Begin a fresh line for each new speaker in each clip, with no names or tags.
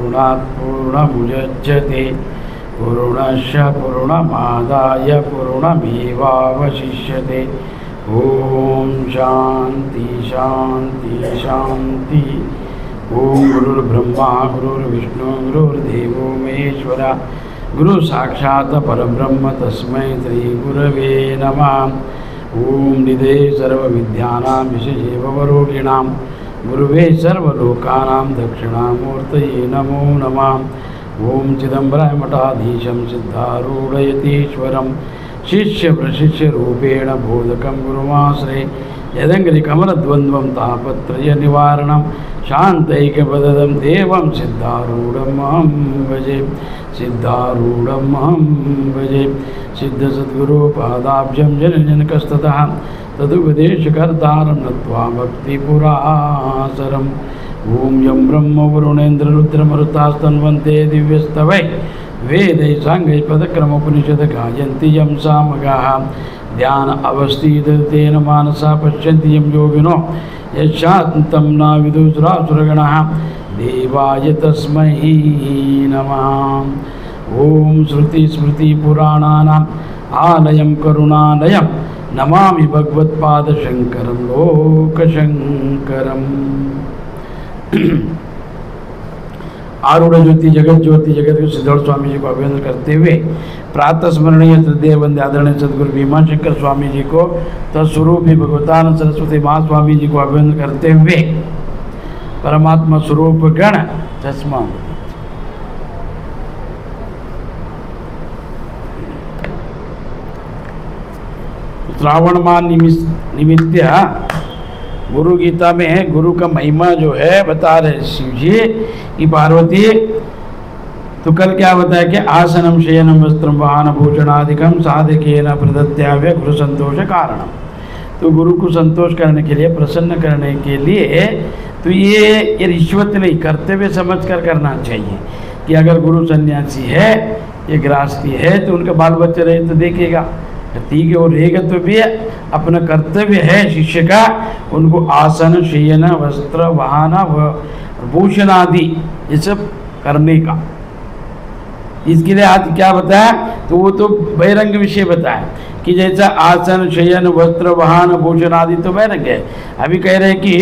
पूर्णात् पूर्णमुदच्यते पूर्णस्य पूर्णमादाय पूर्णमेवावशिष्यते। ओम शांति शांति शांति। ओम गुरुर्ब्रह्मा गुरुर्विष्णु गुरुर्देवो महेश्वरा गुरु साक्षात् परब्रह्म तस्मै श्री गुरवे नमः। ओम निधे सर्वविद्यानां विषये भवरोगिणां गुरुवे सर्वलोकानां दक्षिणामूर्तये नमो नमः। ओम चिदंबराय मठाधीशं सिद्धारूढयतीश्वरं शिष्य प्रशिष्य रूपेण बोधकं गुरुमाश्रये। यदङ्घ्रिकमलद्वन्द्वं तापत्रय निवारणं शान्तैकपदं देवं सिद्धारूढमहं भजे सिद्धारूढमहं भजे। सिद्धसद्गुरुपादाब्जं जनजनकस्ततः तदुपदेशकर्तारं नत्वा भक्तिपुरासरम्। ओम यं ब्रह्म वरुणेन्द्ररुद्रमरुतास्तन्वन्ते दिव्यस्तवै वेदै साङ्गै पदक्रमोपनिषद गायन्ति यं सामगाः। ध्यान अवस्थितेन मानसा पश्यन्ति यं योगिनो यशान्तं न विदुषुरासुरगणः देवाय तस्मै नमः। ओम श्रुति स्मृति पुराणानाम् आलयं करुणालयं नमामि भगवत्पादशङ्करं लोकशङ्करम्। आरूढ़ ज्योति जगत ज्योति जगत के सिद्धोड़ स्वामी जी को अभिनंदन करते हुए प्रातः स्मरणीय तृतीय वंदे आदरणीय सदगुरु भीमा शंकर स्वामी जी को तत्स्वरूप भगवतानंद सरस्वती महास्वामी जी को अभिनंदन करते हुए परमात्मा स्वरूप गण चश्मा श्रावण माह निमित्त गुरु गीता में गुरु का महिमा जो है बता रहे शिव जी की पार्वती। तो कल क्या बताया कि आसनम शयनम वस्त्रम वाहन भूषणादिकम साधकेन प्रदत्याव्य गुरु संतोष कारणम। तो गुरु को संतोष करने के लिए प्रसन्न करने के लिए तो ये रिश्वत नहीं कर्तव्य समझ कर करना चाहिए कि अगर गुरु सन्यासी है ये गृहस्थी है तो उनका बाल बच्चे रहे तो देखेगा ठीक है वो रहेगा तो भी अपना कर्तव्य है शिष्य का उनको आसन शयन वस्त्र वाहन भूषण आदि ये सब करने का। इसके लिए आज क्या बताया तो वो तो बहिरंग विषय बताया कि जैसा आसन शयन वस्त्र वाहन भूषण आदि तो बहिरंग है। अभी कह रहे हैं कि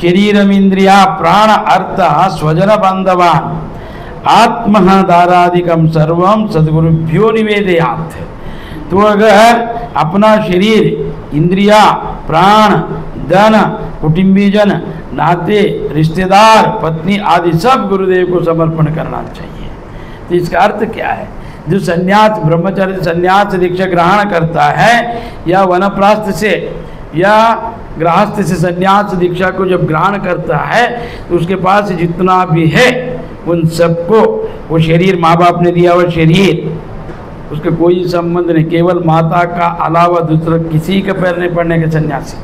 शरीरम इंद्रिया प्राण अर्थ स्वजन बांधवान आत्मदारादिकम सर्वम सद्गुरुभ्यो निवेदयात्। तो अगर अपना शरीर इंद्रिया प्राण धन कुटुंबीजन नाते रिश्तेदार पत्नी आदि सब गुरुदेव को समर्पण करना चाहिए। तो इसका अर्थ क्या है जो सन्यास ब्रह्मचर्य सन्यास दीक्षा ग्रहण करता है या वनप्रास्थ से या गृहस्थ से सन्यास दीक्षा को जब ग्रहण करता है तो उसके पास जितना भी है उन सबको वो शरीर माँ बाप ने दिया हुआ शरीर उसका कोई संबंध नहीं केवल माता का अलावा दूसरा किसी का पैर नहीं पड़ने के सन्यासी।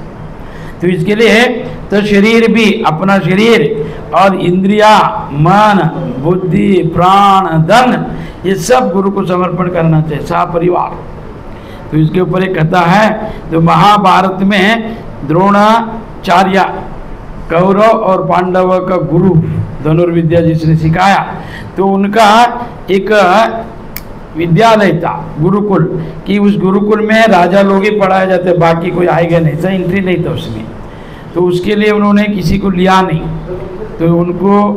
तो इसके लिए तो शरीर भी अपना शरीर और इंद्रिया मन बुद्धि प्राण धन ये सब गुरु को समर्पण करना चाहिए सपरिवार। तो इसके ऊपर एक कथा है जो महाभारत में द्रोणाचार्य कौरव और पांडव का गुरु धनुर्विद्या जिसने सिखाया तो उनका एक विद्यालय था गुरुकुल कि उस गुरुकुल में राजा लोग ही पढ़ाए जाते बाकी कोई आएगा नहीं था एंट्री नहीं था उसमें। तो उसके लिए उन्होंने किसी को लिया नहीं तो उनको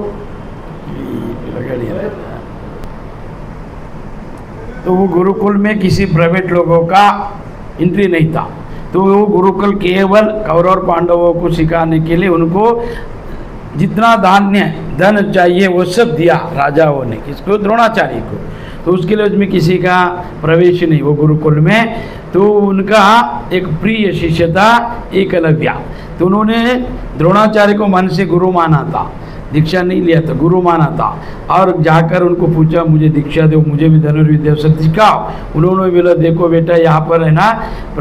तो वो गुरुकुल में किसी प्राइवेट लोगों का एंट्री नहीं था। तो वो गुरुकुल केवल कौरव और पांडवों को सिखाने के लिए उनको जितना धान्य धन चाहिए वो सब दिया राजाओं ने किसको द्रोणाचार्य को। तो उसके लिए उसमें किसी का प्रवेश नहीं वो गुरुकुल में। तो उनका एक प्रिय शिष्य था एकलव्य। तो उन्होंने द्रोणाचार्य को मन से गुरु माना था दीक्षा नहीं लिया था गुरु माना था और जाकर उनको पूछा मुझे दीक्षा दो मुझे भी धनुर्विद्या सब सिखाओ। उन्होंने बोला देखो बेटा यहाँ पर है ना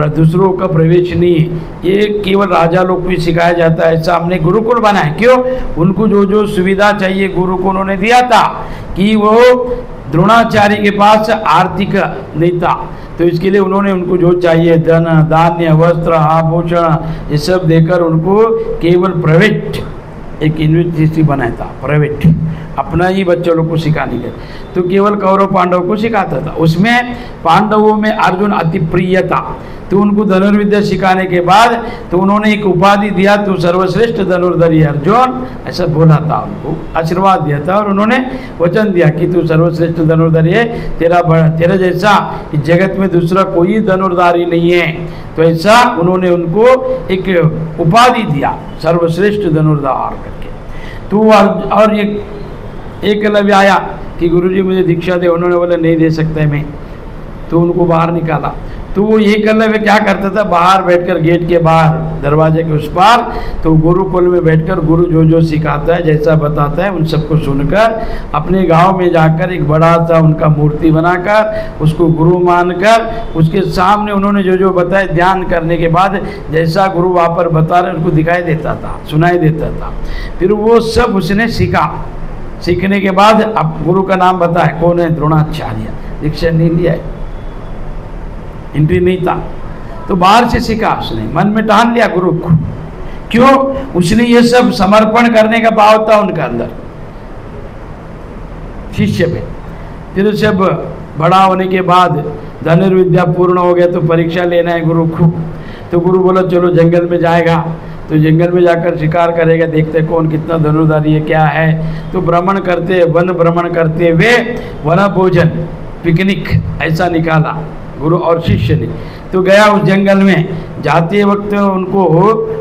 दूसरों का प्रवेश नहीं है ये केवल राजा लोग को सिखाया जाता है ऐसा हमने गुरुकुल बनाया। क्यों उनको जो जो सुविधा चाहिए गुरु को उन्होंने दिया था कि वो द्रोणाचार्य के पास आर्थिक नहीं था तो इसके लिए उन्होंने उनको जो चाहिए धन धान्य वस्त्र आभूषण ये सब देकर उनको केवल प्राइवेट एक यूनिवर्सिटी बनाया था प्राइवेट अपना ही बच्चों लोग को सिखाने के, तो केवल कौरव पांडव को सिखाता था। उसमें पांडवों में अर्जुन अति प्रिय था, तो उनको धनुर्विद्या सिखाने के बाद तो उन्होंने एक उपाधि दिया, तू सर्वश्रेष्ठ धनुर्धरी अर्जुन, ऐसा बोला था, उनको आशीर्वाद दिया था। और उन्होंने वचन दिया कि तू सर्वश्रेष्ठ धनुर्धरी है, तेरा जैसा इस जगत में दूसरा कोई धनुर्धारी नहीं है। तो ऐसा उन्होंने उनको एक उपाधि दिया, सर्वश्रेष्ठ धनुर्धार करके। तो और एकलव्य आया कि गुरुजी मुझे दीक्षा दे, उन्होंने बोला नहीं दे सकता मैं, तो उनको बाहर निकाला। तो वो एकलव्य क्या करता था, बाहर बैठकर गेट के बाहर दरवाजे के उस पार, तो गुरुकुल में बैठकर गुरु जो जो सिखाता है, जैसा बताता है, उन सबको सुनकर अपने गांव में जाकर एक बड़ा सा उनका मूर्ति बनाकर उसको गुरु मानकर उसके सामने उन्होंने जो जो बताया ध्यान करने के बाद जैसा गुरु वहाँ पर बता रहे उनको दिखाई देता था, सुनाई देता था। फिर वो सब उसने सीखा। सीखने के बाद अब गुरु का नाम बताए, कौन है, द्रोणाचार्य। दीक्षा नहीं लिया है, एंट्री नहीं था, तो बाहर से सीखा उसने, मन में ठान लिया गुरु को। क्यों? उसने ये सब समर्पण करने का भाव था उनका अंदर शिष्य में। फिर जब बड़ा होने के बाद धनुर्विद्या पूर्ण हो गया तो परीक्षा लेना है गुरु को, तो गुरु बोला चलो जंगल में जाएगा, तो जंगल में जाकर शिकार करेगा, देखते कौन कितना धनुर्धारी है क्या है। तो भ्रमण करते, वन भ्रमण करते हुए वन भोजन पिकनिक ऐसा निकाला गुरु और शिष्य ने। तो गया उस जंगल में, जाते वक्त उनको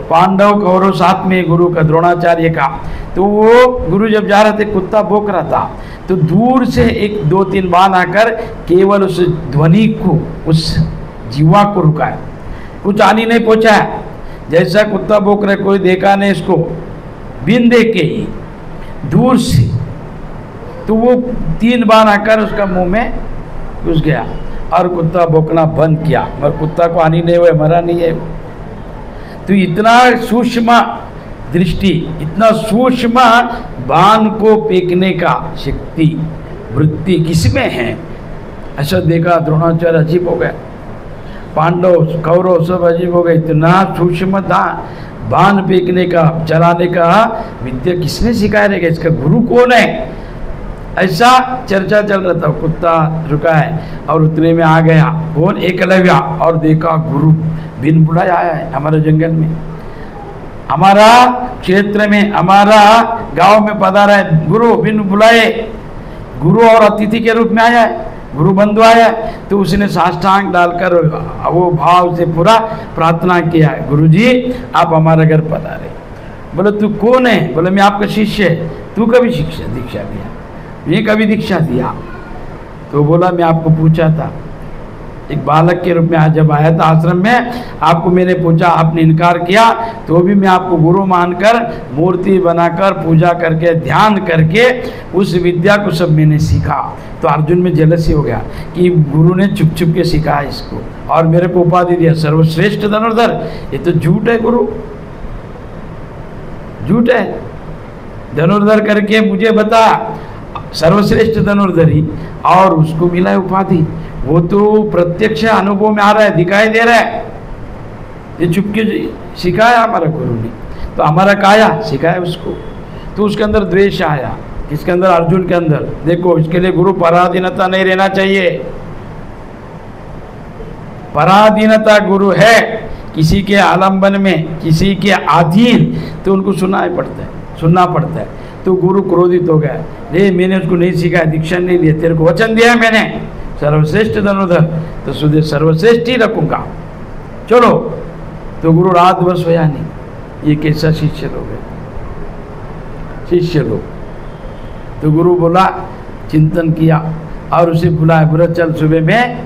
पांडव कौरव साथ में गुरु का, द्रोणाचार्य का। तो वो गुरु जब जा रहे थे कुत्ता भौंक रहा था, तो दूर से एक दो तीन बार आकर केवल उस ध्वनि को, उस जीवा को रुकाया, कुछ हानि नहीं पहुंचाया। जैसा कुत्ता भौंक रहे, कोई देखा नहीं इसको, बिन देख के ही दूर से, तो वो तीन बार आकर उसका मुंह में घुस गया और कुत्ता भौंकना बंद किया, मगर कुत्ता को हानि नहीं हुआ, मरा नहीं है। तो इतना सूक्ष्म दृष्टि, इतना सूक्ष्म बाण को फेंकने का शक्ति, वृत्ति किसमें है, ऐसा देखा द्रोणाचार्य अजीब हो गया, पांडव कौरव सब अजीब हो गए। इतना सूक्ष्म था बाण फेंकने का, चलाने का विद्या किसने सिखाया रहेगा, इसका गुरु कौन है, ऐसा चर्चा चल रहा था। कुत्ता रुका है और उतने में आ गया कौन, एकलव्य, और देखा गुरु बिन बुलाए आया है हमारे जंगल में, हमारा क्षेत्र में, हमारा गांव में पधारा है गुरु, बिन बुलाए गुरु और अतिथि के रूप में आया है, गुरु बंधु आया है। तो उसने साष्टांग डालकर वो भाव से पूरा प्रार्थना किया है, गुरुजी आप हमारे घर पधारे। बोले तू कौन है, बोले मैं आपका शिष्य है। तू कभी दीक्षा दिया, मैं कभी दीक्षा दिया। तो बोला मैं आपको पूछा था, एक बालक के रूप में आज जब आया था आश्रम में, आपको मैंने पूछा, आपने इनकार किया, तो भी मैं आपको गुरु मानकर मूर्ति बनाकर पूजा करके ध्यान करके उस विद्या को सब मैंने सीखा। तो अर्जुन में जेलसी हो गया कि गुरु ने चुप चुप के सिखाया इसको और मेरे को उपाधि दिया सर्वश्रेष्ठ धनुर्धर। ये तो झूठ है, गुरु झूठ है, धनुर्धर करके मुझे बता सर्वश्रेष्ठ धनुर्धरी, और उसको मिला है उपाधि। वो तो प्रत्यक्ष अनुभव में आ रहा है, दिखाई दे रहा है, ये चुपके सिखाया हमारा गुरु ने। तो हमारा काया सिखाया उसको, तो उसके अंदर द्वेष आया, किसके अंदर, अर्जुन के अंदर। देखो इसके लिए गुरु पराधीनता नहीं रहना चाहिए, पराधीनता गुरु है किसी के आलंबन में, किसी के अधीन, तो उनको सुनना पड़ता है। तो गुरु क्रोधित हो गया, रे मैंने उसको नहीं सिखाया, दीक्षा नहीं दिया, तेरे को वचन दिया है मैंने सर्वश्रेष्ठ धनुर्धर, तो तुझे सर्वश्रेष्ठ ही रखूंगा, चलो। तो गुरु रात भर सोया नहीं। ये कैसा शिष्य लोग है, शिष्य लोग। तो गुरु बोला, चिंतन किया और उसे बुलाया, बोला चल सुबह में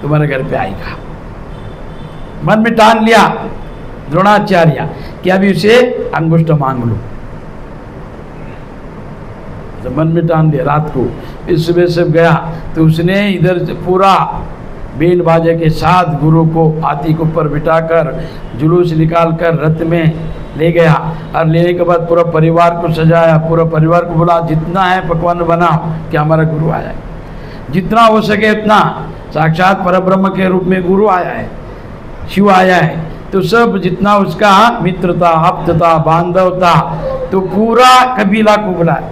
तुम्हारे घर पे आएगा। मन में ठान लिया द्रोणाचार्य कि अभी उसे अंगुष्ठ मांग लो, तो मन में ठान लिया रात को। फिर सुबह से गया तो उसने इधर से पूरा बैंड बाजे के साथ गुरु को हाथी के ऊपर बिठाकर जुलूस निकाल कर रथ में ले गया, और लेने के बाद पूरा परिवार को सजाया, पूरा परिवार को बोला जितना है पकवान बनाओ कि हमारा गुरु आया है, जितना हो सके उतना। साक्षात परब्रह्म के रूप में गुरु आया है, शिव आया है, तो सब जितना उसका मित्र था, आप्त था, बांधव था, तो पूरा कबीला को बुलाया,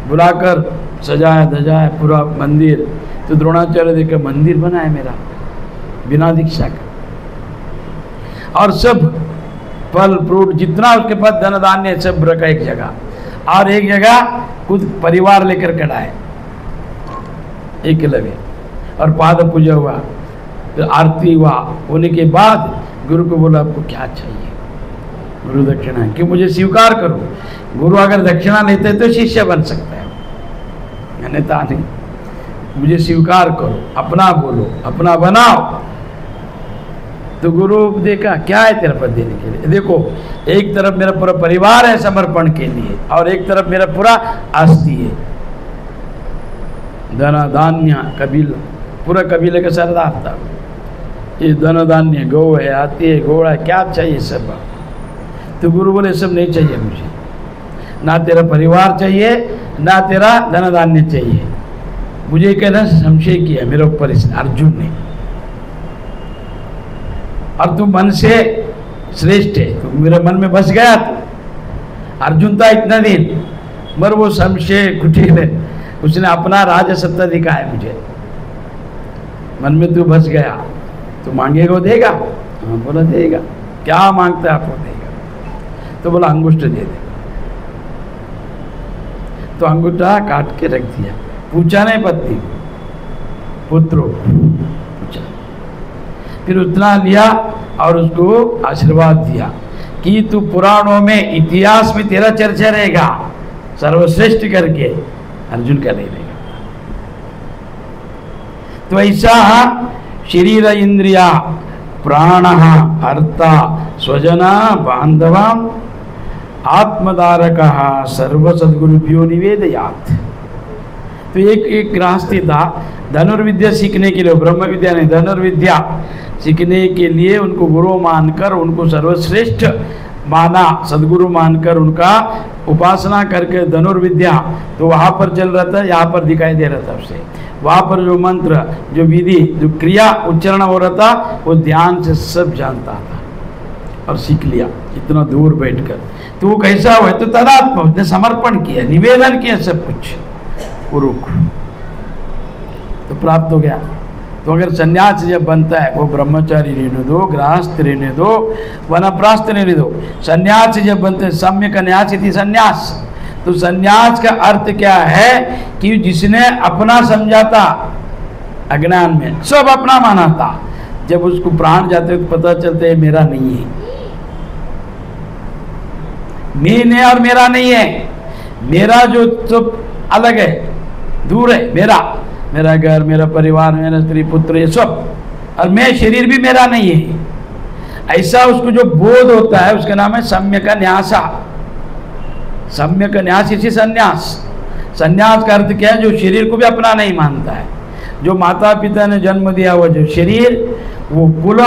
बुलाकर सजाया धजाया पूरा मंदिर। तो द्रोणाचार्य देखकर मंदिर बना है मेरा बिना दीक्षा का, और सब फल फ्रूट जितना उसके पास धन धान्य सब रखा एक जगह, और एक जगह खुद परिवार लेकर खड़ा है एकलव्य, और पाद पूजा हुआ, तो आरती हुआ। होने के बाद गुरु को बोला आपको क्या चाहिए? गुरु दक्षिणा कि मुझे स्वीकार करो। गुरु अगर दक्षिणा लेते हैं तो शिष्य बन सकता है, अन्यथा नहीं। मुझे स्वीकार करो, अपना बोलो, अपना बनाओ। तो गुरु देखा क्या है तेरे पर देने के लिए। देखो एक तरफ मेरा पूरा परिवार है समर्पण के लिए, और एक तरफ मेरा पूरा आस्ती है, धन धान्य कबीला, पूरा कबीले का सरदार था। ये धन धान्य गौ है, हाथी है, घोड़ा है, क्या चाहिए सब। तो गुरु बोले सब नहीं चाहिए मुझे, ना तेरा परिवार चाहिए, ना तेरा धन धान्य चाहिए। मुझे कहना संशय किया मेरे ऊपर इस अर्जुन ने, और तू मन से श्रेष्ठ है, तू मेरे मन में बस गया। तू अर्जुन था इतना दिन, मगर वो संशय कुटिल है, उसने अपना राज सत्ता दिखाया मुझे। मन में तू बस गया, तू मांगेगा वो देगा? हाँ बोला देगा। क्या मांगता है आपको देगा? तो बोला अंगुष्ठ दे दे। तो अंगूठा काट के रख दिया, पूछा नहीं पत्नी पुत्रो, पूछा। फिर उतना लिया और उसको आशीर्वाद दिया कि तू पुराणों में इतिहास में तेरा चर्चा रहेगा सर्वश्रेष्ठ करके। अर्जुन का नहीं रहेगा। तो ऐसा शरीर इंद्रिया प्राण अर्था स्वजना बांधवा आत्मधारक सर्व सद्गुरुभ्यो निवेदयात्। तो एक गृहस्थी था, धनुर्विद्या सीखने के लिए, ब्रह्म विद्या नहीं धनुर्विद्या सीखने के लिए उनको गुरु मानकर, उनको सर्वश्रेष्ठ माना, सदगुरु मानकर उनका उपासना करके धनुर्विद्या। तो वहाँ पर चल रहा था, यहाँ पर दिखाई दे रहा था उसे। वहाँ पर जो मंत्र, जो विधि, जो क्रिया उच्चारण हो रहा था, वो ध्यान से सब जानता था और सीख लिया इतना दूर बैठकर। तो वो कैसा हुआ? तो तदात्मा, उसने समर्पण किया, निवेदन किया सब कुछ गुरु को, तो प्राप्त हो गया। तो अगर सन्यास जब बनता है, वो ब्रह्मचारी रहने दो, गृहस्थ रहने दो, वनप्रस्थ रहने दो, सन्यास जब बनते हैं सम्यक न्यास इति सन्यास। तो सन्यास का अर्थ क्या है कि जिसने अपना समझा था अज्ञान में, सब अपना माना था, जब उसको प्राण जाते तो पता चलता है मेरा नहीं है, मैं और मेरा नहीं है, मेरा जो सब अलग है, दूर है, मेरा घर, मेरा परिवार, मेरा स्त्री पुत्र, ये सब, और मैं शरीर भी मेरा नहीं है। ऐसा उसको जो बोध होता है उसका नाम है सम्यक न्यासा। सम्यक न्यास इसी संन्यास। संन्यास का अर्थ क्या है? जो शरीर को भी अपना नहीं मानता है, जो माता पिता ने जन्म दिया हुआ जो शरीर, वो कुल,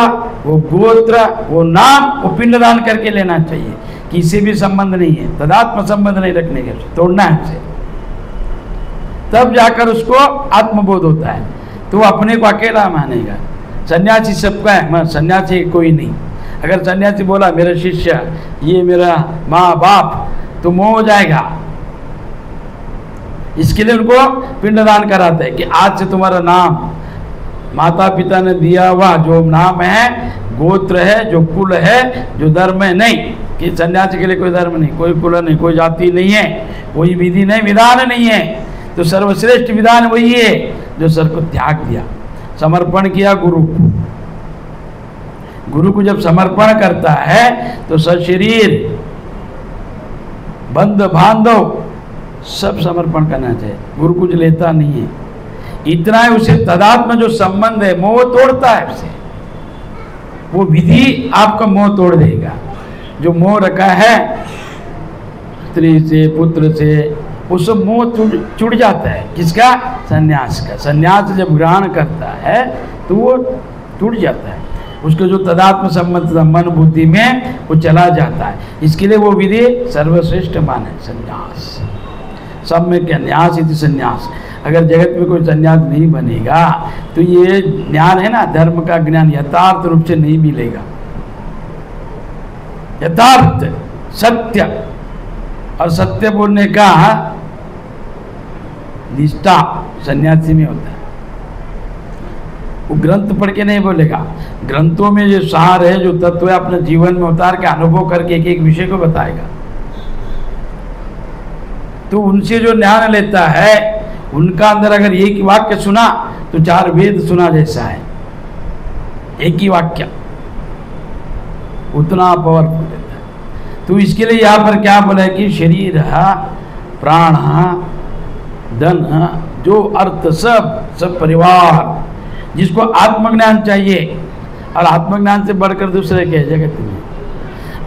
वो गोत्र, वो नाम, वो पिंडदान करके लेना चाहिए, किसी भी संबंध नहीं है, तदात्म संबंध नहीं रखने के, तोड़ना है उसे, तब जाकर उसको आत्मबोध होता है। तो वो अपने को अकेला मानेगा। सन्यासी सबका है, मैं सन्यासी कोई नहीं। अगर सन्यासी बोला मेरा शिष्य, ये मेरा माँ बाप, तो मोह हो जाएगा। इसके लिए उनको पिंडदान कराते हैं कि आज से तुम्हारा नाम माता पिता ने दिया हुआ जो नाम है, गोत्र है, जो कुल है, जो धर्म है, नहीं कि सन्यासी के लिए कोई धर्म नहीं, कोई कुल नहीं, कोई जाति नहीं है, कोई विधि नहीं, विधान नहीं है। तो सर्वश्रेष्ठ विधान वही है जो सर को त्याग दिया, समर्पण किया गुरु को। गुरु को जब समर्पण करता है तो सशरीर बंध बांधव सब समर्पण करना चाहिए। गुरु कुछ लेता नहीं है, इतना है उसे तदात्म जो संबंध है मोह तोड़ता है उसे। वो विधि आपका मोह तोड़ देगा। जो मोह रखा है स्त्री से, पुत्र से, वो सब मोह छूट जाता है। किसका? सन्यास का। सन्यास जब ग्रहण करता है तो वो टूट जाता है, उसको जो तदात्म संबंध मन बुद्धि में वो चला जाता है। इसके लिए वो विधि सर्वश्रेष्ठ माने सन्यास। सम्यक न्यास इति सन्यास। अगर जगत में कोई सन्यास नहीं बनेगा तो ये ज्ञान है ना, धर्म का ज्ञान यथार्थ रूप से नहीं मिलेगा। यथार्थ सत्य, और सत्य बोलने का निष्ठा सन्यासी में होता है। वो ग्रंथ पढ़ के नहीं बोलेगा, ग्रंथों में जो सार है, जो तत्व है, अपने जीवन में उतार के अनुभव करके एक एक विषय को बताएगा। तो उनसे जो ज्ञान लेता है, उनका अंदर अगर एक वाक्य सुना तो 4 वेद सुना जैसा है, एक ही वाक्य उतना पावरफुल देता है। तो इसके लिए यहाँ पर क्या बोला है कि शरीर, प्राण, धन, जो अर्थ, सब परिवार, जिसको आत्मज्ञान चाहिए, और आत्मज्ञान से बढ़कर दूसरे के जगत में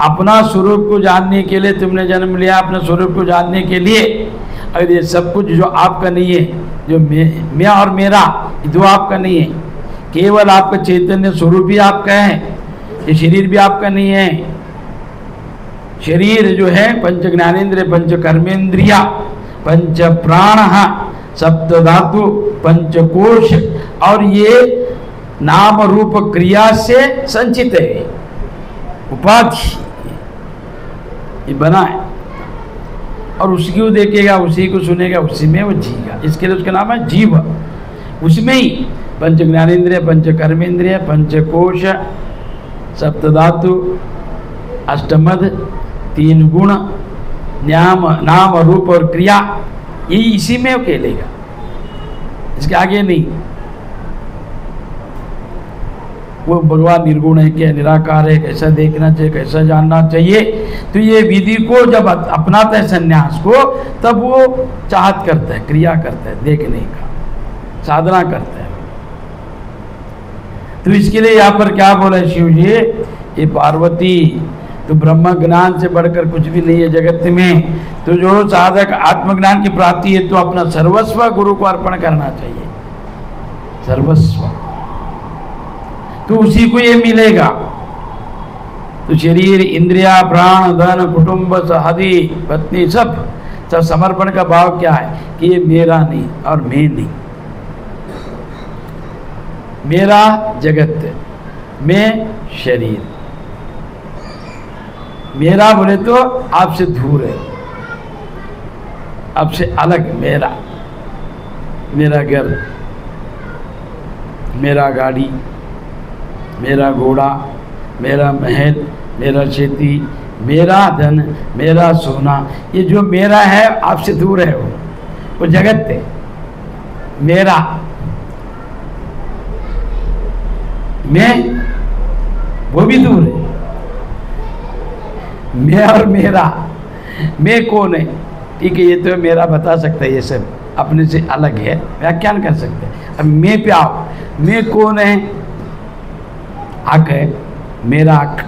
अपना स्वरूप को जानने के लिए तुमने जन्म लिया, अपने स्वरूप को जानने के लिए। अगर ये सब कुछ जो आपका नहीं है, जो मैं और मेरा, जो आपका नहीं है, केवल आपका चैतन्य स्वरूप ही आपका है, ये शरीर भी आपका नहीं है। शरीर जो है पंच ज्ञानेन्द्रिय, पंच कर्मेंद्रिया, पंच प्राण, सप्त धातु, पंचकोश, और ये नाम रूप क्रिया से संचित है, उपाधि ये बना है। और उसी को देखेगा, उसी को सुनेगा, उसी में वो जीगा, इसके लिए उसका नाम है जीव। उसमें ही पंच ज्ञानेन्द्रिय, पंच कर्मेंद्रिय, पंचकोश, सप्तधातु, अष्टमद, 3 गुण, नाम रूप और क्रिया, ये इसी में वो खेलेगा, इसके आगे नहीं। वो भगवान निर्गुण है क्या, निराकार है, कैसा देखना चाहिए, कैसा जानना चाहिए। तो ये विधि को जब अपनाता है संन्यास को, तब वो चाहत करता है, क्रिया करता है, देखने का साधना करता है। तो इसके लिए यहाँ पर क्या बोला शिव जी, ये पार्वती तो ब्रह्म ज्ञान से बढ़कर कुछ भी नहीं है जगत में। तो जो साधक आत्मज्ञान की प्राप्ति है, तो अपना सर्वस्व गुरु को अर्पण करना चाहिए, सर्वस्व, तो उसी को ये मिलेगा। तो शरीर, इंद्रिया, प्राण, धन, कुटुंब, आदि, पत्नी, सब समर्पण का भाव क्या है कि ये मेरा नहीं और मैं नहीं, मेरा जगत है, मैं शरीर, मेरा बोले तो आपसे दूर है, आपसे अलग, मेरा घर, मेरा गाड़ी, मेरा घोड़ा, मेरा महल, मेरा खेती, मेरा धन, मेरा सोना, ये जो मेरा है आपसे दूर है, वो जगत है मेरा। मैं, वो भी दूर है। मैं और मेरा, मैं कौन है, ठीक है, ये तो मेरा बता सकता है, ये सब अपने से अलग है, व्याख्यान कर सकते हैं। अब मैं पे आओ, मैं कौन है, आँख है, मेरा आँख,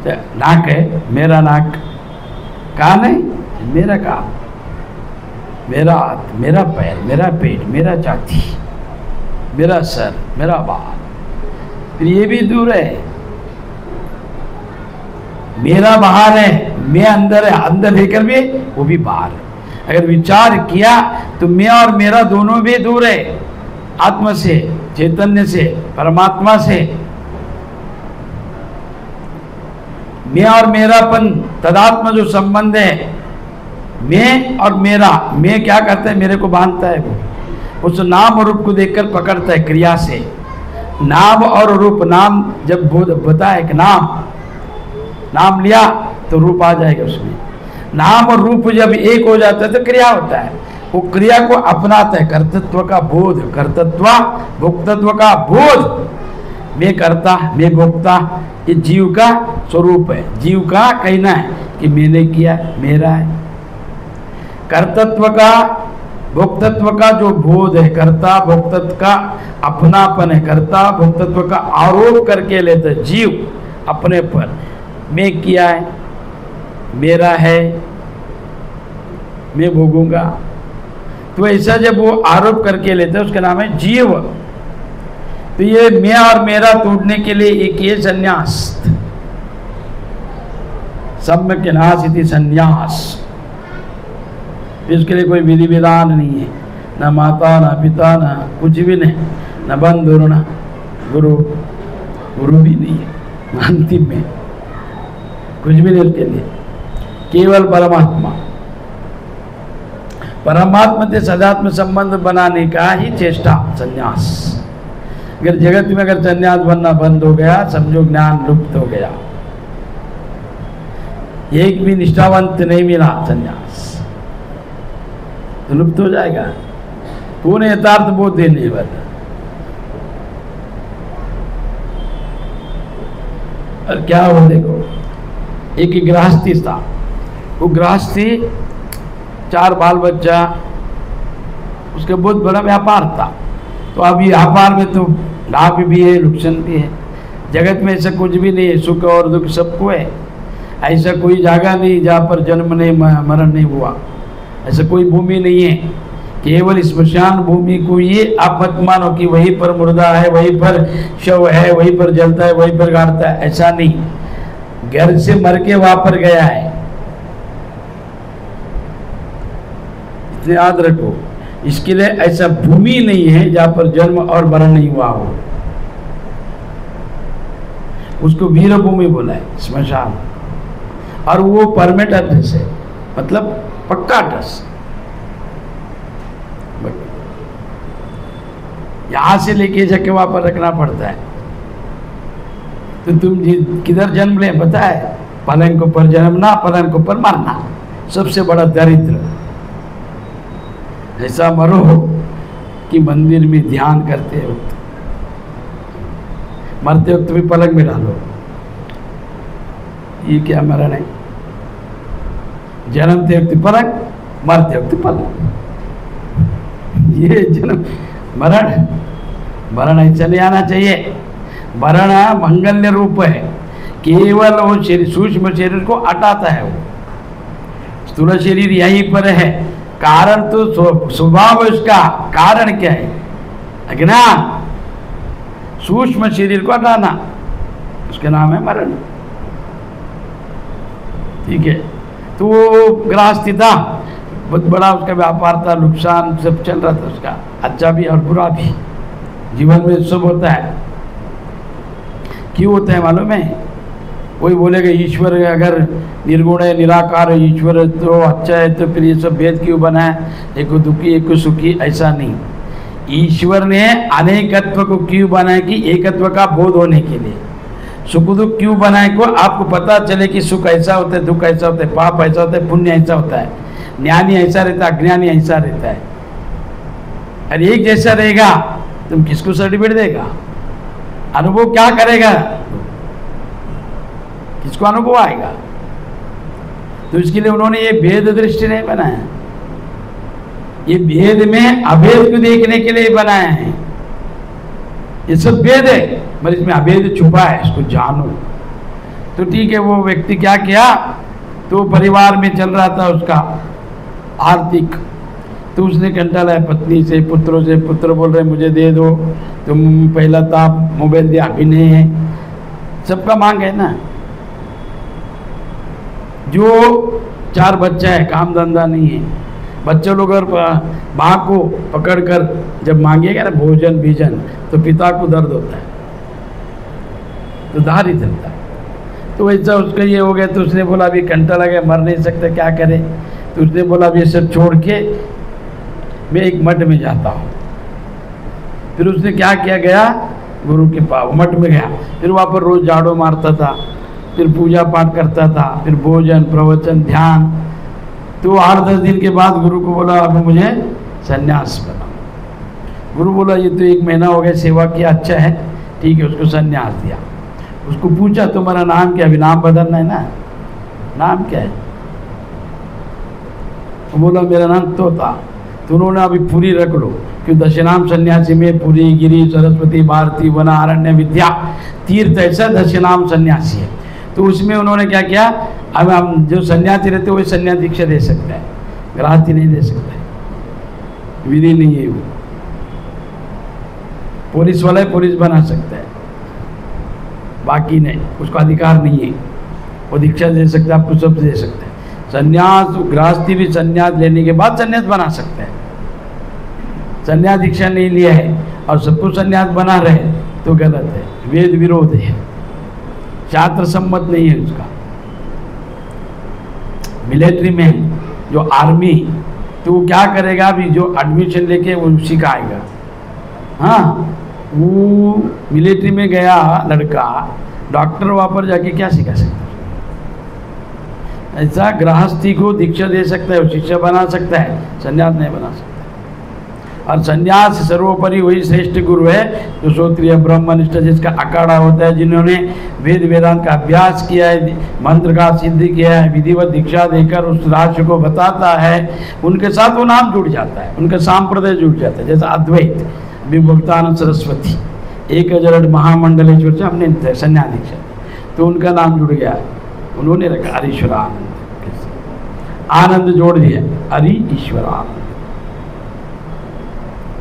नाक है, मेरा नाक, कान है, मेरा कान, मेरा हाथ, मेरा पैर, मेरा पेट, मेरा छाती, मेरा सर, मेरा बाल, फिर ये भी दूर है। मेरा बाहर है, मैं अंदर है, अंदर लेकर भी वो भी बाहर है। अगर विचार किया तो मैं और मेरा दोनों भी दूर है, आत्मा से, चैतन्य से, परमात्मा से। मैं और मेरापन, तदात्मा जो संबंध है, मैं और मेरा, मैं क्या करता है, मेरे को बांधता है, वो उस नाम और रूप को देखकर पकड़ता है क्रिया से। नाम और रूप, नाम जब बताए कि नाम लिया तो रूप आ जाएगा उसमें। नाम और रूप जब एक हो जाता है तो क्रिया होता है, वो क्रिया को अपनाता है, कर्तृत्व का बोध, कर्तृत्व भोक्तत्व का बोध। मैं करता, मैं भोक्ता, ये जीव का स्वरूप है। जीव का कहना है कि मैंने किया, मेरा है। कर्तृत्व का, भोक्तत्व का जो बोध है, कर्ता भोक्तत्व का अपनापन है, कर्ता भोक्तत्व का आरोप करके लेते जीव अपने पर, मैं किया है, मेरा है, मैं भोगूंगा। तो ऐसा जब वो आरोप करके लेते हैं उसका नाम है जीव। तो ये मैं और मेरा तोड़ने के लिए एक ये संन्यास, सम्यक नाश इति संन्यास। इसके लिए कोई विधि विधान नहीं है, न माता न पिता न कुछ भी नहीं, न बंधु न गुरु भी नहीं है। अंतिम में कुछ भी नहीं, उसके लिए केवल परमात्मा। परमात्मा से सदात्म संबंध बनाने का ही चेष्टा संन्यास। अगर जगत में अगर संन्यास बनना बंद हो गया, समझो ज्ञान लुप्त हो गया, एक भी निष्ठावंत नहीं मिला संन्यास तो लुप्त हो जाएगा। पूर्ण यथार्थ बोध देने वाला। और क्या हो, देखो एक गृहस्थी था, वो गृहस्थी 4 बाल बच्चा, उसका बहुत बड़ा व्यापार था। तो अब व्यापार में तो लाभ भी है, नुकसान भी है। जगत में ऐसा कुछ भी नहीं है, सुख और दुख सबको है। ऐसा कोई जगह नहीं जहाँ पर जन्म नहीं मरण नहीं हुआ, ऐसा कोई भूमि नहीं है। केवल स्मशान भूमि को ये आप मत मानो कि वहीं पर मुर्दा है, वहीं पर शव है, वहीं पर जलता है, वहीं पर गाड़ता है, ऐसा नहीं। घर से मर के वहां पर गया है, इतने याद रखो। इसके लिए ऐसा भूमि नहीं है जहां पर जन्म और मरण नहीं हुआ हो। उसको वीर भूमि बोला है, स्मशान। और वो परमानेंट एड्रेस है, मतलब पक्का एड्रेस। यहां से लेके जाके वहां पर रखना पड़ता है। तो तुम किधर जन्म ले, पता है? पलंग को पर जन्मना, पलंग को पर मरना, सबसे बड़ा दरिद्र। ऐसा मरो कि मंदिर में ध्यान करते वक्त, मरते वक्त भी पलंग में डालो। ये क्या मरण है? जन्मते वक्त पलंग, मरते वक्त पलंग। ये जन्म मरण, मरण ऐसा नहीं आना चाहिए। मरण मंगल्य रूप है, केवल वो शरीर, सूक्ष्म शरीर को हटाता है। वो स्थूल शरीर यहीं पर है, कारण तो स्वभाव उसका, कारण क्या है? अज्ञान। सूक्ष्म शरीर को हटाना, उसका नाम है मरण। ठीक है। तो वो गृहस्थी था, बहुत बड़ा उसका व्यापार था, नुकसान सब चल रहा था उसका, अच्छा भी और बुरा भी। जीवन में सब होता है। क्यों होता है मालूम है? कोई बोलेगा ईश्वर अगर निर्गुण है, निराकार है, ईश्वर तो अच्छा है, तो फिर ये सब भेद क्यों बना है? एक को दुखी एक को सुखी, ऐसा नहीं। ईश्वर ने अनेकत्व को क्यों बनाया? कि एकत्व का बोध होने के लिए। सुख दुख क्यों बनाए? को आपको पता चले कि सुख ऐसा होता है, दुख ऐसा होता है, पाप ऐसा होता है, पुण्य ऐसा होता है, ज्ञानी ऐसा रहता है, अज्ञानी ऐसा रहता है। अरे एक जैसा रहेगा तुम किसको सर्टिफिकेट देगा? अनुभव क्या करेगा? किसको अनुभव आएगा? तो इसके लिए उन्होंने ये भेद दृष्टि नहीं बनाया, ये भेद में अभेद को देखने के लिए बनाया है। ये सब भेद है, पर इसमें अभेद छुपा है, इसको जानो। तो ठीक है, वो व्यक्ति क्या किया? तो परिवार में चल रहा था उसका आर्थिक, तो उसने कंटा लाया पत्नी से, पुत्रों से। पुत्र बोल रहे मुझे दे दो, तुम पहला था मोबाइल दिया, अभी नहीं है। सबका मांग है ना। जो 4 बच्चा है, काम धंधा नहीं है, बच्चे लोग अगर माँ को पकड़कर जब मांगेगा ना भोजन बीजन, तो पिता को दर्द होता है, तो दार ही चलता है। तो वैसा उसका ये हो गया। तो उसने बोला अभी घंटा लगे, मर नहीं सकता, क्या करे? तो उसने बोला अभी ये सब छोड़ के मैं एक मठ में जाता हूँ। फिर उसने क्या किया? गया गुरु के पास, मठ में गया। फिर वहाँ पर रोज झाड़ू मारता था, फिर पूजा पाठ करता था, फिर भोजन प्रवचन ध्यान। तो 8-10 दिन के बाद गुरु को बोला अब मुझे संन्यास बनाओ। गुरु बोला ये तो 1 महीना हो गया सेवा किया, अच्छा है, ठीक है। उसको संन्यास दिया। उसको पूछा तुम्हारा नाम क्या? अभी नाम बदलना है ना, नाम क्या है? तो बोला मेरा नाम तोता। तो उन्होंने अभी पूरी रख लो, क्यों? दशनाम सन्यासी में पुरी, गिरी, सरस्वती, भारती, वना, अरण्य, विद्या, तीर्थ, ऐसा दशनाम सन्यासी है। तो उसमें उन्होंने क्या किया? अब हम जो सन्यासी रहते वही सन्यास दीक्षा दे सकता है, गृहस्थी नहीं दे सकता है, विधि नहीं है। वो पुलिस वाला है, पुलिस बना सकता है, बाकी नहीं, उसका अधिकार नहीं है। वो दीक्षा दे सकता है, आपको सब दे सकता है। सन्यास, गृहस्थी भी सन्यास लेने के बाद सन्यास बना सकता है। सन्यास दीक्षा नहीं लिया है और सबको सन्यास बना रहे तो गलत है, वेद विरोध है, शास्त्र सम्मत नहीं है उसका। मिलिट्री में जो आर्मी तो वो क्या करेगा, अभी जो एडमिशन लेके वो सिखाएगा। हाँ, वो मिलिट्री में गया लड़का, डॉक्टर वहाँ पर जाके क्या सिखा सकता है? ऐसा गृहस्थी को दीक्षा दे सकता है, शिष्य बना सकता है, संन्यास नहीं बना सकता। और संन्यास सर्वोपरि वही श्रेष्ठ गुरु है जो श्रोत्रिय ब्रह्मनिष्ठ, जिसका अखाड़ा होता है, जिन्होंने वेद वेदांत का अभ्यास किया है, मंत्र का सिद्ध किया है, विधिवत दीक्षा देकर उस राष्ट्र को बताता है, उनके साथ वो नाम जुड़ जाता है, उनका सांप्रदाय जुड़ जाता है। जैसा अद्वैत विभक्तानंद सरस्वती 1000 महामंडलेश्वर से हमने संन्यास दीक्षा, तो उनका नाम जुड़ गया, उन्होंने रखा हरीश्वर आनंद, आनंद जोड़ दिया हरि ईश्वर आनंद,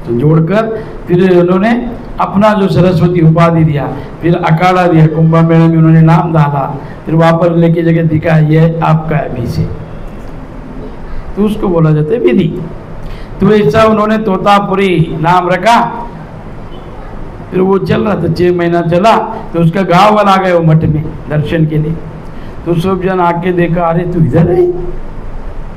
तो जोड़कर फिर उन्होंने अपना जो सरस्वती उपाधि दिया, फिर अखाड़ा दिया, कुंभ मेले में उन्होंने नाम डाला, फिर वहाँ पर लेके जगह दिखा ये आपका अभी से, तो उसको बोला जाता है विधि। तो ऐसा उन्होंने तोतापुरी नाम रखा। फिर वो चल रहा था, 6 महीना चला, तो उसका गाँव वाला आ गए वो मठ में दर्शन के लिए। तो सब जन आके देखा, अरे तू इधर है,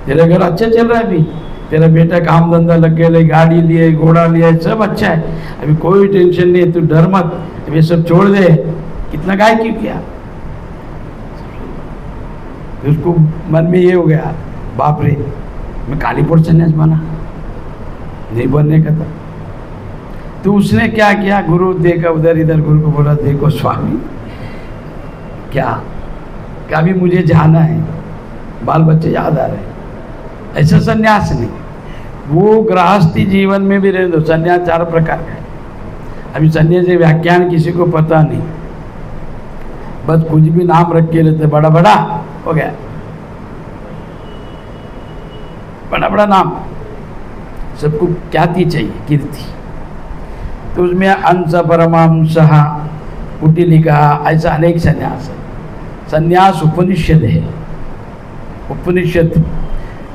तेरा घर अच्छा चल रहा है, अभी तेरा बेटा काम धंधा लग गया, गाड़ी लिए, घोड़ा लिया, सब अच्छा है, अभी कोई टेंशन नहीं, तू डर मत, अभी सब छोड़ दे, कितना गाय क्यों किया? उसको मन में ये हो गया, बाप रे मैं कालीपुर संन्यास बना, नहीं बनने का था। तो उसने क्या किया, गुरु देखा उधर इधर, गुरु को बोला देखो स्वामी क्या कभी मुझे जाना है, बाल बच्चे याद आ रहे हैं, ऐसा संन्यास नहीं। वो गृहस्थी जीवन में भी रह दो, संन्यास 4 प्रकार का है। अभी संन्यासी व्याख्यान किसी को पता नहीं, बस कुछ भी नाम रख के लेते, बड़ा बड़ा हो गया, बड़ा बड़ा नाम, सबको ख्याति चाहिए, कीर्ति। तो उसमें अंश परमांश कुटिलिका, ऐसा अनेक संन्यास है। संन्यास उपनिषद है, उपनिषद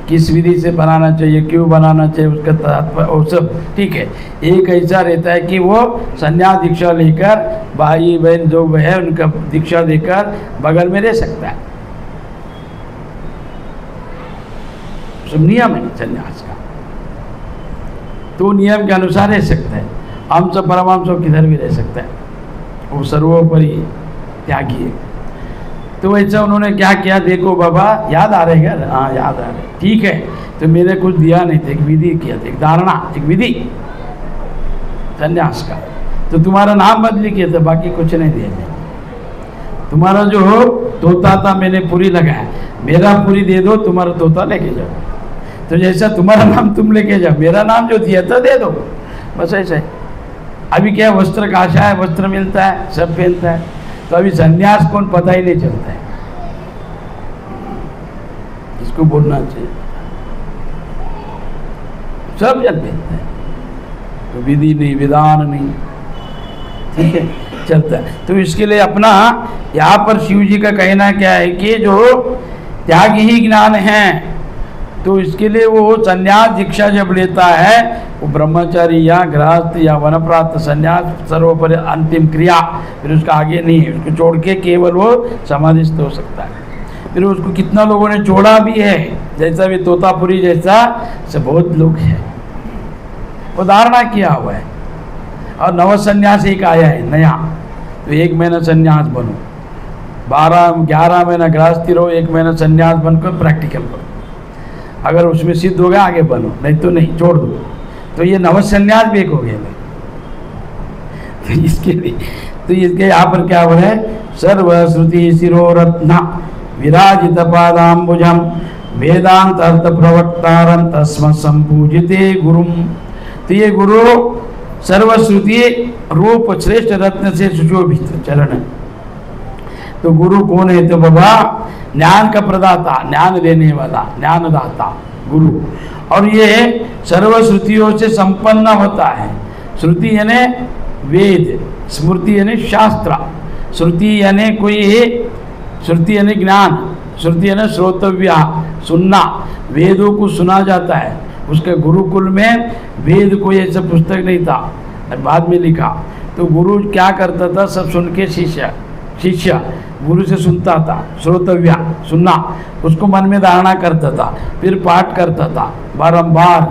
किस विधि से बनाना चाहिए, क्यों बनाना चाहिए, उसका तात्पर्य और सब ठीक है। एक ऐसा रहता है कि वो संन्यास दीक्षा लेकर भाई बहन जो है उनका दीक्षा देकर बगल में रह सकता है, सब नियम है संन्यास का, तो नियम के अनुसार रह सकता है। अंश परमांश किधर भी रह सकता है, वो सर्वोपरि त्यागी है। तो ऐसा उन्होंने क्या किया, देखो बाबा याद आ रहे हैं? हाँ याद आ रहे, ठीक है। तो मैंने कुछ दिया नहीं था, एक विधि किया था, एक धारणा, एक विधि संन्यास का। तो तुम्हारा नाम बदली किया था, बाकी कुछ नहीं दिया मैंने। तुम्हारा जो हो तोता था, मैंने पूरी लगाया, मेरा पूरी दे दो, तुम्हारा तोता लेके जाओ। तो जैसा तुम्हारा नाम तुम लेके जाओ, मेरा नाम जो दिया था दे दो, बस ऐसा है। अभी क्या वस्त्र का आशा है, वस्त्र मिलता है, सब पहनता है, तो अभी संन्यास कौन पता ही नहीं चलता है, इसको बोलना चाहिए, सब जन पहनता है, तो विधि नहीं, विधान नहीं, ठीक है, चलता है। तो इसके लिए अपना यहाँ पर शिव जी का कहना क्या है कि जो त्याग ही ज्ञान है, तो इसके लिए वो संन्यास दीक्षा जब लेता है, वो ब्रह्मचारी या गृहस्थ या वनप्राप्त संन्यास सर्वोपरि अंतिम क्रिया, फिर उसका आगे नहीं है, उसको छोड़ के केवल वो समाधिस्थ हो सकता है। फिर उसको कितना लोगों ने छोड़ा भी है, जैसा भी तोतापुरी जैसा से बहुत लोग हैं, वो धारणा किया हुआ है। और नव संन्यास एक आया है नया, तो 1 महीना संन्यास बनो, 11 महीना गृहस्थी रहो, 1 महीना संन्यास बनकर प्रैक्टिकल करो, अगर उसमें सिद्ध होगा आगे बनो, नहीं तो नहीं, छोड़ दो। तो ये नव संन्यास भी एक हो गया। तो इसके लिए तो इसके यहाँ पर क्या हो रहा है, सर्वश्रुति शिरोरत्न विराजित पादाम्बुजम वेदांत अर्थ प्रवक्तारं तस्म संपूजिते गुरुम। तो ये गुरु सर्वश्रुति रूप श्रेष्ठ रत्न से सुशोभित चरण है। तो गुरु कौन है? तो बाबा ज्ञान का प्रदाता, ज्ञान देने वाला, ज्ञानदाता गुरु। और ये सर्वश्रुतियों से संपन्न होता है। श्रुति यानी वेद, स्मृति यानी शास्त्र, श्रुति यानी कोई, श्रुति यानी ज्ञान, श्रुति यानी श्रोतव्य, सुनना, वेदों को सुना जाता है। उसके गुरुकुल में वेद कोई ऐसा पुस्तक नहीं था, बाद में लिखा। तो गुरु क्या करता था, सब सुन के शिष्य शिष्य गुरु से सुनता था, श्रोतव्या सुनना, उसको मन में धारणा करता था, फिर पाठ करता था बारंबार।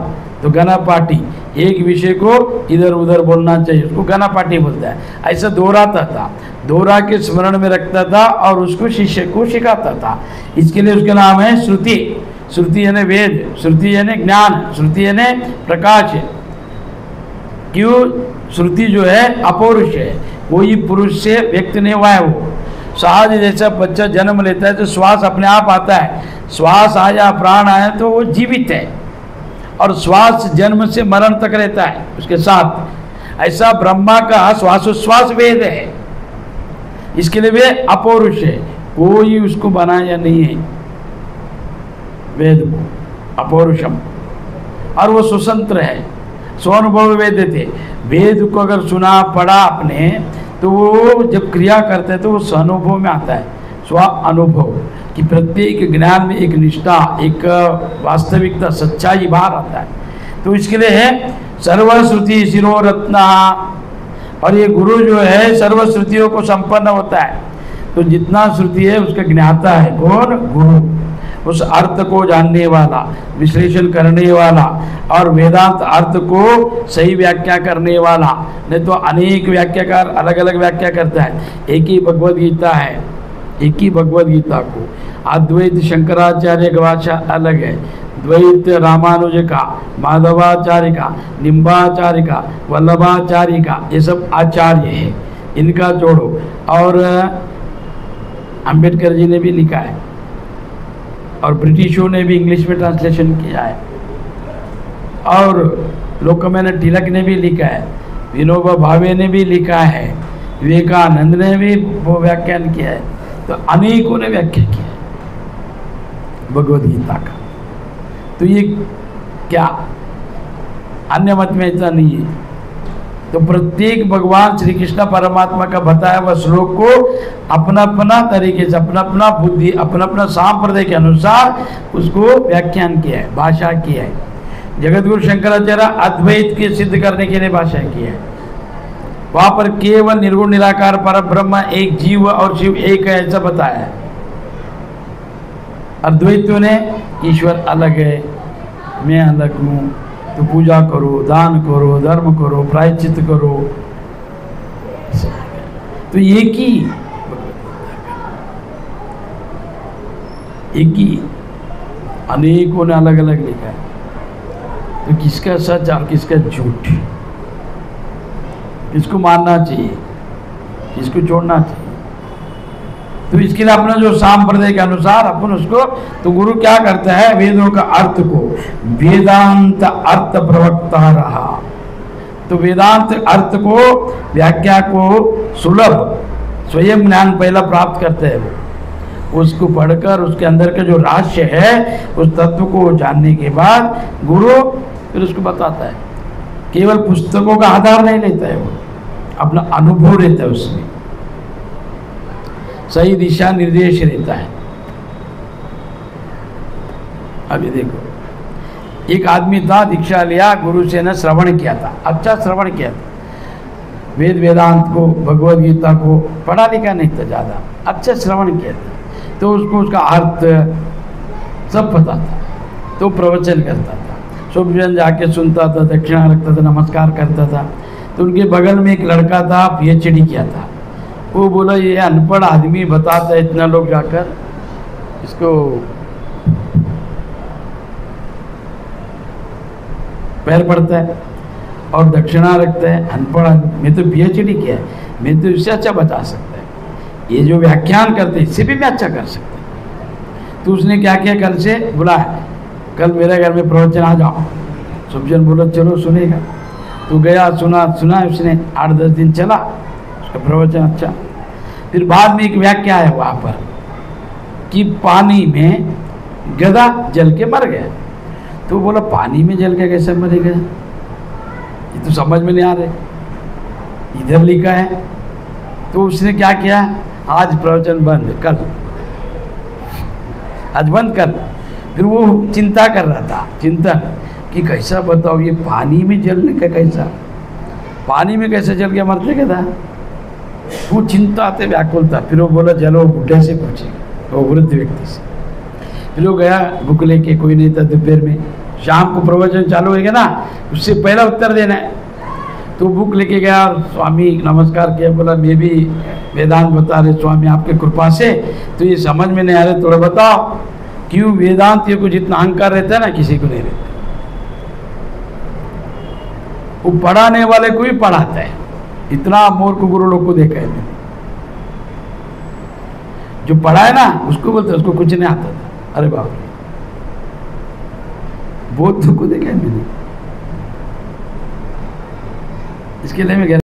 तो गना पाठी, एक विषय को इधर उधर बोलना चाहिए, उसको गना पाठी बोलता है। ऐसा दोहराता था, दोहरा के स्मरण में रखता था और उसको शिष्य को सिखाता था। इसके लिए उसका नाम है श्रुति। श्रुति यानी वेद, श्रुति यानी ज्ञान, श्रुति यानी प्रकाश। क्यों? श्रुति जो है अपौरुष है, कोई पुरुष से व्यक्त नहीं हुआ है। वो सहज जैसा बच्चा जन्म लेता है तो श्वास अपने आप आता है, श्वास आया प्राण आया तो वो जीवित है, और श्वास जन्म से मरण तक रहता है उसके साथ। ऐसा ब्रह्मा का श्वासोश्वास वेद है, इसके लिए वे अपौरुष है, कोई उसको बनाया नहीं है वेद को, अपौरुषम। और वो स्वतंत्र है, स्वानुभव वेद थे। वेद को अगर सुना पढ़ा आपने तो वो जब क्रिया करते हैं तो वो स्वानुभव में आता है, स्व अनुभव कि प्रत्येक ज्ञान में एक निष्ठा, एक वास्तविकता, सच्चाई बाहर आता है। तो इसके लिए है सर्वश्रुति शिरोरत्ना, और ये गुरु जो है सर्वश्रुतियों को संपन्न होता है। तो जितना श्रुति है उसका ज्ञाता है कौन? गुरु। उस अर्थ को जानने वाला, विश्लेषण करने वाला, और वेदांत अर्थ को सही व्याख्या करने वाला। नहीं तो अनेक व्याख्याकार अलग अलग व्याख्या करता है। एक ही भगवद गीता है, एक ही भगवद गीता को अद्वैत शंकराचार्य का भाषा अलग है, द्वैत रामानुज का, माधवाचार्य का, निम्बाचार्य का, वल्लभाचार्य का, ये सब आचार्य है, इनका जोड़ो। और अंबेडकर जी ने भी लिखा है, और ब्रिटिशों ने भी इंग्लिश में ट्रांसलेशन किया है, और लोकमान्य तिलक ने भी लिखा है, विनोबा भावे ने भी लिखा है, विवेकानंद ने भी वो व्याख्यान किया है। तो अनेकों ने व्याख्या किया है भगवद गीता का। तो ये क्या अन्य मत में ऐसा नहीं है। तो प्रत्येक भगवान श्री कृष्ण परमात्मा का बताया हुआ श्लोक को अपना अपना तरीके से, अपना अपना बुद्धि, अपना अपना सांप्रदाय के अनुसार उसको व्याख्यान किया है, भाषा किया है। जगतगुरु शंकराचार्य अद्वैत के सिद्ध करने के लिए भाषा किया है। वहाँ पर केवल निर्गुण निराकार परब्रह्म एक जीव और शिव एक है ऐसा बताया है। अद्वैतों ने ईश्वर अलग है, मैं अलग हूँ, तो पूजा करो, दान करो, धर्म करो, प्रायश्चित करो। तो एक ही अनेकों ने अलग अलग लिखा है। तो किसका सच और किसका झूठ, किसको मानना चाहिए, किसको छोड़ना चाहिए? तो इसके लिए अपना जो सांप्रदाय के अनुसार अपन उसको, तो गुरु क्या करता है, वेदों का अर्थ को वेदांत अर्थ प्रवक्ता रहा। तो वेदांत अर्थ को, व्याख्या को सुलभ स्वयं ज्ञान पहला प्राप्त करते हैं वो, उसको पढ़कर उसके अंदर का जो रहस्य है उस तत्व को जानने के बाद गुरु फिर उसको बताता है। केवल पुस्तकों का आधार नहीं लेता है वो, अपना अनुभव रहता है, उसमें सही दिशा निर्देश रहता है। अभी देखो, एक आदमी था, दीक्षा लिया, गुरु से ने श्रवण किया था, अच्छा श्रवण किया था, वेद वेदांत को, भगवद गीता को, पढ़ा लिखा नहीं था ज़्यादा, अच्छा श्रवण किया था। तो उसको उसका अर्थ सब पता था, तो प्रवचन करता था, शुभ जन जाके सुनता था, दक्षिणा रखता था, नमस्कार करता था। तो उनके बगल में एक लड़का था, पीएचडी किया था। वो बोला ये अनपढ़ आदमी बताता है, इतना लोग जाकर इसको पैर पड़ता है और दक्षिणा रखता है, अनपढ़ आदमी। मैं तो पीएचडी किया है, मैं तो इससे अच्छा बता सकता है, ये जो व्याख्यान करते हैं इससे भी मैं अच्छा कर सकता है। तो उसने क्या किया, कल से बुलाया, कल मेरे घर में प्रवचन आ जाओ। सुबजन बोला चलो सुनेगा। तो गया, सुना उसने, 8-10 दिन चला उसका प्रवचन अच्छा। फिर बाद में एक व्याख्या है वहाँ पर कि पानी में गधा जल के मर गया। तो बोला पानी में जल के कैसे मरेगा, ये तो समझ में नहीं आ रहा, इधर लिखा है। तो उसने क्या किया, आज प्रवचन बंद, कल आज बंद कर। फिर वो चिंता कर रहा था, चिंतन कि कैसा बताओ, ये पानी में जलने का कैसा, पानी में कैसे जल के मरते गधा, वो चिंता थे, व्याकुल था। फिर वो बोला चलो बुढ़े से पूछेगा, वो वृद्ध व्यक्ति से। फिर वो गया, बुक लेके, कोई नहीं था दोपहर में। शाम को प्रवचन चालू होगा ना, उससे पहला उत्तर देना है। तो बुक लेके गया, स्वामी नमस्कार किया, बोला मैं भी वेदांत बता रहे स्वामी आपके कृपा से, तो ये समझ में नहीं आ रहे, थोड़ा बताओ क्यों वेदांत ये को जितना अहंकार रहता है ना किसी को नहीं रहता। वो पढ़ाने वाले को भी पढ़ाता है, इतना मूर्ख गुरु लोग को देखा है मैंने। जो पढ़ा है ना उसको बोलते उसको कुछ नहीं आता था, अरे बाप रे, बहुत को देखा है मैंने। इसके लिए मैं